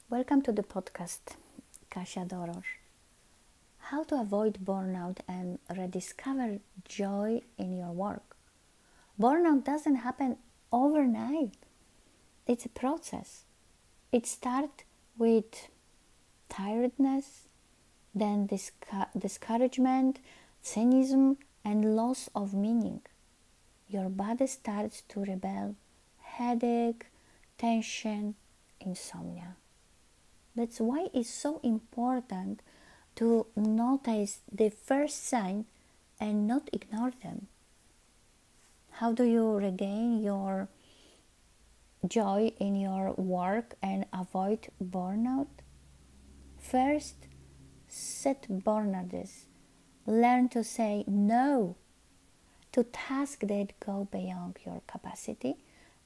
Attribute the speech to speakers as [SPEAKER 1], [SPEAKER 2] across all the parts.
[SPEAKER 1] Welcome to the podcast, Katarzyna Dorosz. How to avoid burnout and rediscover joy in your work. Burnout doesn't happen overnight. It's a process. It starts with tiredness, then discouragement, cynicism, and loss of meaning. Your body starts to rebel, headache, tension, insomnia. That's why it's so important to notice the first sign and not ignore them. How do you regain your joy in your work and avoid burnout? First, set boundaries. Learn to say no to tasks that go beyond your capacity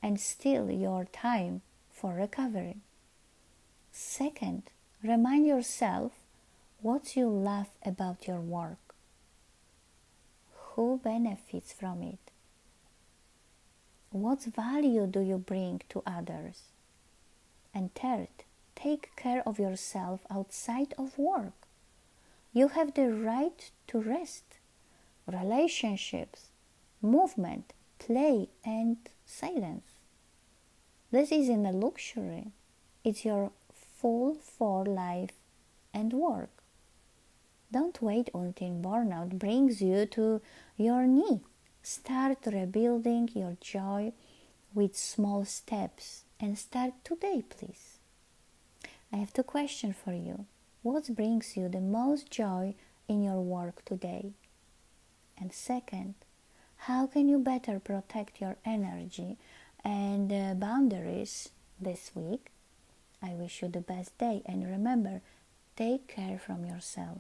[SPEAKER 1] and steal your time for recovery. Second, remind yourself what you love about your work. Who benefits from it? What value do you bring to others? And third, take care of yourself outside of work. You have the right to rest, relationships, movement, play, and silence. This isn't a luxury. It's your full for life and work. Don't wait until burnout brings you to your knee. Start rebuilding your joy with small steps and start today, please. I have two questions for you. What brings you the most joy in your work today? And second, how can you better protect your energy and boundaries this week? I wish you the best day and remember, take care from yourself.